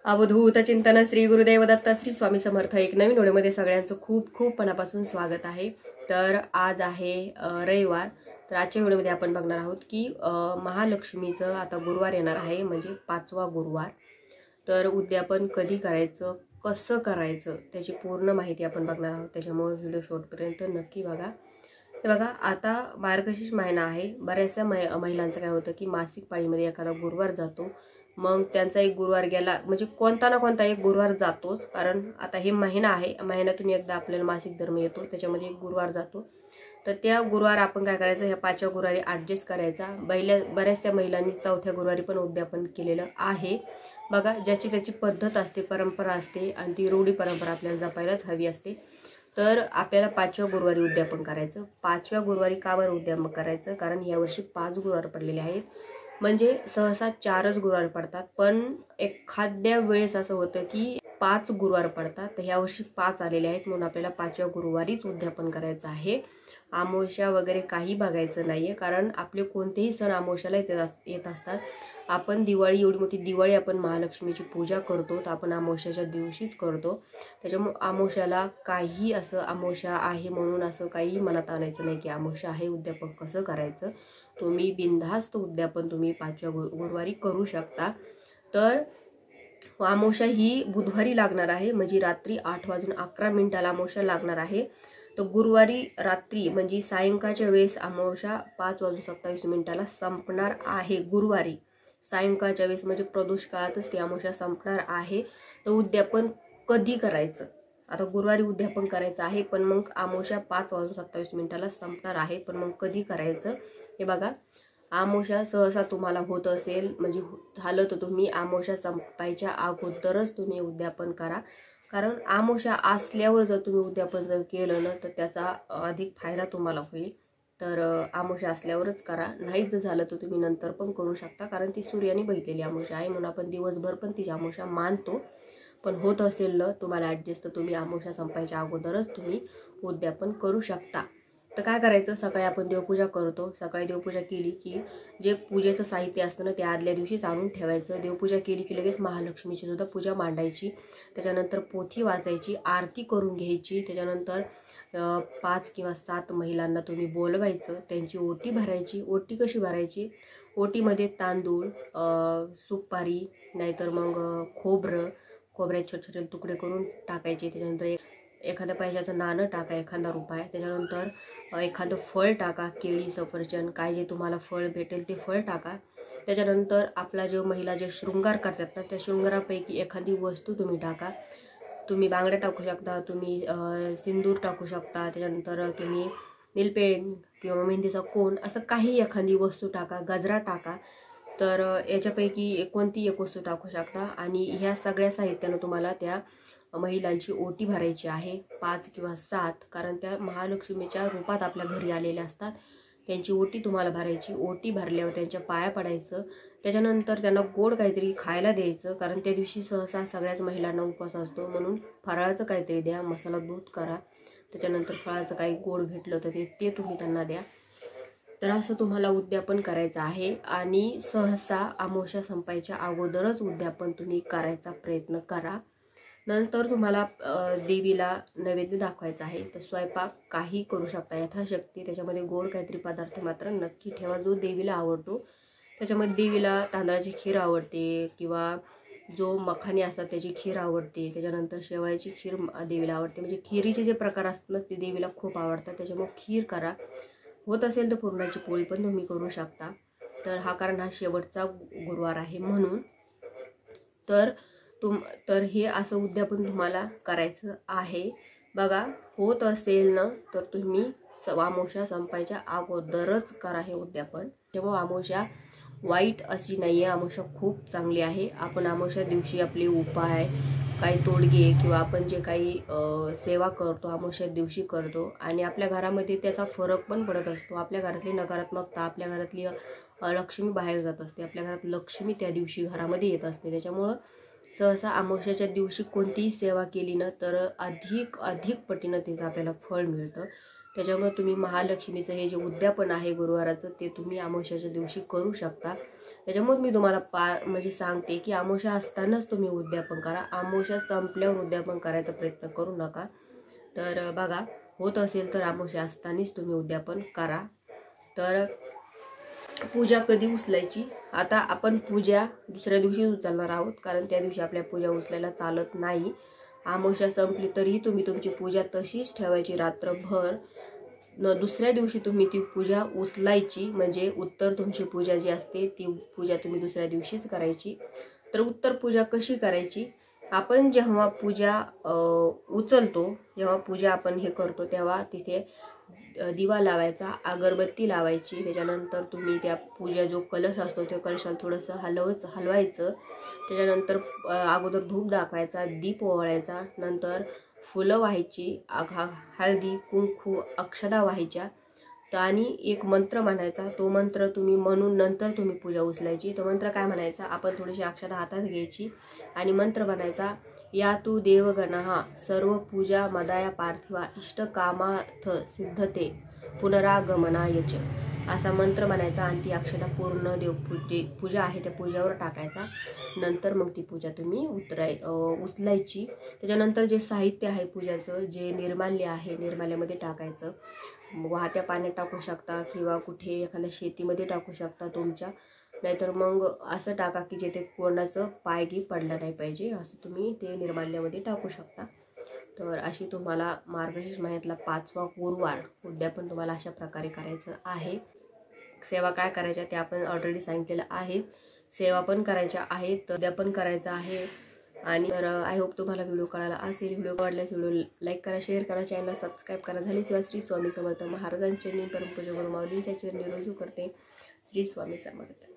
अवधूत चिंतन श्री गुरुदेव दत्त श्री स्वामी समर्थ एक नवीन व्हिडिओमध्ये सगळ्यांचं खूप खूप मनापासून स्वागत आहे। तर आज आहे रविवार। तर आजच्या व्हिडिओमध्ये आपण बघणार आहोत की महालक्ष्मीचं आता गुरुवार येणार आहे, म्हणजे 5वा गुरुवार। तर उद्यापन कधी करायचं, कसं करायचं त्याची पूर्ण माहिती आपण बघणार आहोत, त्याच्यामुळे व्हिडिओ शेवटपर्यंत नक्की बघा। हे बघा, आता मार्गशीर्ष महिना आहे। बऱ्याचशा महिलांचं काय होतं की मासिक पाळीमध्ये एखादा गुरुवार जातो, मग त्यांचा एक गुरुवार गेला म्हणजे कोणता ना कोणता एक गुरुवार जातोच। कारण आता हे महिना आहे, महिन्यातून एकदा आपल्याला मासिक धर्म येतो, त्याच्यामध्ये एक गुरुवार जातो। तर त्या गुरुवार आपण काय करायचं, ह्या 5व्या गुरुवारी ॲडजस्ट करायचा। बऱ्याचशा महिलांनी 4थ्या गुरुवारी पण उद्यापन केलेलं आहे। बघा, ज्याची त्याची पद्धत असते, परंपरा असते, आणि ती रूढी परंपरा आपल्याला जपायलाच हवी असते। तर आपल्याला 5व्या गुरुवारी उद्यापन करायचं। 5व्या गुरुवारी का बरं उद्यापन करायचं? कारण यावर्षी 5 गुरुवार पडलेले आहेत, म्हणजे सहसा 4च गुरुवार पडतात, पण एखाद्या वेळेस असं होतं की 5 गुरुवार पडतात। तर ह्या वर्षी 5 आलेले आहेत, म्हणून आपल्याला 5व्या गुरुवारीच उद्यापन करायचं आहे। अमावस्या वगैरे काही बघायचं नाहीये, कारण आपले कोणतेही सण अमावस्याला येत असतात। आपण दिवाळी, एवढी मोठी दिवाळी आपण महालक्ष्मीची पूजा करतो, तर आपण अमावस्याच्या दिवशीच करतो। त्याच्यामुळे अमावस्याला काही असं अमावस्या आहे म्हणून असं काही मनात आणायचं नाही की अमावस्या आहे उद्यापन कसं करायचं। तुम्ही बिनधास्त उद्यापन तुम्ही 5व्या गुरुवारी करू शकता। तर अमावस्या ही बुधवारी लागणार आहे, म्हणजे रात्री 8:11 अमावस्या लागणार आहे। तर गुरुवारी रात्री म्हणजे सायंकाळच्या वेळेस अमावस्या 5:27 संपणार आहे। गुरुवारी सायंकाळच्या वेळेस म्हणजे प्रदोष काळातच ती अमावस्या संपणार आहे। तर उद्यापन कधी करायचं? आता गुरुवारी उद्यापन करायचं आहे, पण मग अमावस्या 5:27 संपणार आहे, पण मग कधी करायचं हे बघा। अमावस्या सहसा तुम्हाला होत असेल, म्हणजे झालं तर तुम्ही अमावस्या संपायच्या अगोदरच तुम्ही उद्यापन करा। कारण अमावस्या असल्यावर जर तुम्ही उद्यापन जर केलं ना, तर त्याचा अधिक फायदा तुम्हाला होईल। तर अमावस्या असल्यावरच करा, नाहीच जर झालं तर तुम्ही नंतर पण करू शकता, कारण ती सूर्याने बघितलेली अमावस्या आहे, म्हणून आपण दिवसभर पण ती अमावस्या मानतो। पण होत असेल ना तुम्हाला ॲडजस्ट, तर तुम्ही अमावस्या संपायच्या अगोदरच तुम्ही उद्यापन करू शकता। तर काय करायचं, सकाळी आपण देवपूजा करतो, सकाळी देवपूजा केली की जे पूजेचं साहित्य असतं ना ते आदल्या दिवशीच आणून ठेवायचं। देवपूजा केली की लगेच महालक्ष्मीची सुद्धा पूजा मांडायची, त्याच्यानंतर पोथी वाचायची, आरती करून घ्यायची। त्याच्यानंतर 5 किंवा 7 महिलांना तुम्ही बोलवायचं, त्यांची ओटी भरायची। ओटी कशी भरायची? ओटीमध्ये तांदूळ, सुपारी, नाहीतर मग खोबऱ्याचे छोटे छोटे तुकडे करून टाकायचे। त्याच्यानंतर एखाद्या पैशाचं नाणं टाका, एखादा रुपया, त्याच्यानंतर एखादं फळ टाका, केळी, सफरचंद, काय जे तुम्हाला फळ भेटेल ते फळ टाका। त्याच्यानंतर आपला जो महिला जे शृंगार करतात ना, त्या शृंगारापैकी एखादी वस्तू तुम्ही टाका। तुम्ही बांगड्या टाकू शकता, तुम्ही सिंदूर टाकू शकता, त्याच्यानंतर तुम्ही नीलपेंट किंवा मेहंदीचा कोन, असं काही एखादी वस्तू टाका, गजरा टाका। तर याच्यापैकी कोणती एक वस्तू टाकू शकता, आणि ह्या सगळ्या साहित्यानं तुम्हाला त्या महिलांची ओटी भरायची आहे, 5 किंवा 7, कारण त्या महालक्ष्मीच्या रूपात आपल्या घरी आलेल्या असतात। त्यांची ओटी तुम्हाला भरायची। ओटी भरल्यावर त्यांच्या पाया पडायचं, त्याच्यानंतर त्यांना गोड काहीतरी खायला द्यायचं, कारण त्या दिवशी सहसा सगळ्याच महिलांना उपवास असतो, म्हणून फराळाचं काहीतरी द्या, मसाला दूध करा, त्याच्यानंतर फळाचं काही गोड भेटलं तर ते तुम्ही त्यांना द्या। तर असं तुम्हाला उद्यापन करायचं आहे, आणि सहसा अमावस्या संपायच्या अगोदरच उद्यापन तुम्ही करायचा प्रयत्न करा। नंतर तुम्हाला देवीला नैवेद्य दाखवायचा आहे, तर स्वयंपाक काही करू शकता यथाशक्ती, त्याच्यामध्ये गोड काहीतरी पदार्थ मात्र नक्की ठेवा जो देवीला आवडतो। त्याच्यामध्ये देवीला तांदळाची खीर आवडते, किंवा जो मखाने असतात त्याची खीर आवडते, त्याच्यानंतर शेवयाची खीर देवीला आवडते, म्हणजे खिरीचे जे प्रकार असतात ना ते देवीला खूप आवडतात, त्याच्यामुळे खीर करा। होत असेल तर पुरणाची पोळी पण तुम्ही करू शकता। तर हा शेवटचा गुरुवार आहे म्हणून। तर हे असं उद्यापन तुम्हाला करायचं आहे। बघा, होत असेल ना तर तुम्ही अमावस्या संपायच्या अगोदरच करा हे उद्यापन। तेव्हा अमावस्या वाईट अशी नाही आहे, अमावस्या खूप चांगली आहे। आपण अमावस्या दिवशी आपले उपाय, काही तोडगे, किंवा आपण जे काही सेवा करतो अमावस्या दिवशी करतो, आणि आपल्या घरामध्ये त्याचा फरक पण पडत असतो। आपल्या घरातली नकारात्मकता, आपल्या घरातली लक्ष्मी बाहेर जात असते, आपल्या घरात लक्ष्मी त्या दिवशी घरामध्ये येत असते। त्याच्यामुळं सहसा अमावस्याच्या दिवशी कोणतीही सेवा केली ना तर अधिक पटीनं त्याचं आपल्याला फळ मिळतं। त्याच्यामुळे तुम्ही महालक्ष्मीचं हे जे उद्यापन आहे गुरुवाराचं, ते तुम्ही अमावस्याच्या दिवशी करू शकता। त्याच्यामुळे मी तुम्हाला म्हणजे सांगते की अमावस्या असतानाच तुम्ही उद्यापन करा, अमावस्या संपल्यावर उद्यापन करायचा प्रयत्न करू नका. तर बघा, होत असेल तर अमावस्या असतानाच तुम्ही उद्यापन करा. तर पूजा कधी उचलायची, आता आपण पूजा दुसऱ्या दिवशी उचलणार आहोत, कारण त्या दिवशी आपल्या पूजा उचलायला चालत नाही. अमावस्या संपली तरी तुम्ही तुमची पूजा तशीच ठेवायची रात्रभर. दुसऱ्या दिवशी तुम्ही ती पूजा उचलायची, म्हणजे उत्तर तुमची पूजा जी असते ती पूजा तुम्ही दुसऱ्या दिवशीच करायची. तर उत्तर पूजा कशी करायची, आपण जेव्हा पूजा उचलतो, जेव्हा पूजा आपण हे करतो तेव्हा तिथे दिवा लावायचा, अगरबत्ती लावायची. त्याच्यानंतर तुम्ही त्या पूजा जो कलश असतो त्या कलशाला थोडंसं हलवायचं. त्याच्यानंतर अगोदर धूप दाखवायचा, दीप ओवाळायचा, नंतर फुलं व्हायची, हळदी कुंकू अक्षदा व्हायच्या. तर आणि एक मंत्र म्हणायचा, तो मंत्र तुम्ही म्हणून नंतर तुम्ही पूजा उचलायची. तो मंत्र काय म्हणायचा, आपण थोडीशी अक्षदा हातात घ्यायची आणि मंत्र म्हणायचा, या तू देवगणहा सर्व पूजा मदाया पार्थिवा इष्टकामार्थ सिद्धते पुनरागमनायच, असा मंत्र म्हणायचा आणि ती अक्षता पूर्ण पूजा आहे त्या पूजावर टाकायचा. नंतर मग ती पूजा तुम्ही उचलायची. त्याच्यानंतर जे साहित्य आहे पूजाचं, जे निर्माल्य आहे निर्माल्यामध्ये टाकायचं. वाहत्या पाण्यात टाकू शकता किंवा कुठे एखाद्या शेतीमध्ये टाकू शकता तुमच्या, नाहीतर मग असं टाका की जेथे कोणाचं पायगी पडला नाही पाहिजे, असं तुम्ही ते निर्माल्यामध्ये टाकू शकता. तर अशी तुम्हाला मार्गशीर्ष महिन्यातला 5वा गुरुवार उद्यापन तुम्हाला अशा प्रकारे करायचं आहे. सेवा काय करायच्या ते आपण ऑलरेडी सांगितलेलं आहे. सेवा पण करायच्या आहेत, तर उद्यापन करायचं आहे. आणि तर आय होप तुम्हाला व्हिडिओ कळाला असेल. व्हिडिओ आवडल्यास व्हिडिओ लाईक करा, शेअर करा, चॅनलला सबस्क्राईब करा. झाली सेवा श्री स्वामी समर्थ महाराजांच्या परमपूज्य गुरु माऊलींच्या चरणी रुजू करते. श्री स्वामी समर्थ.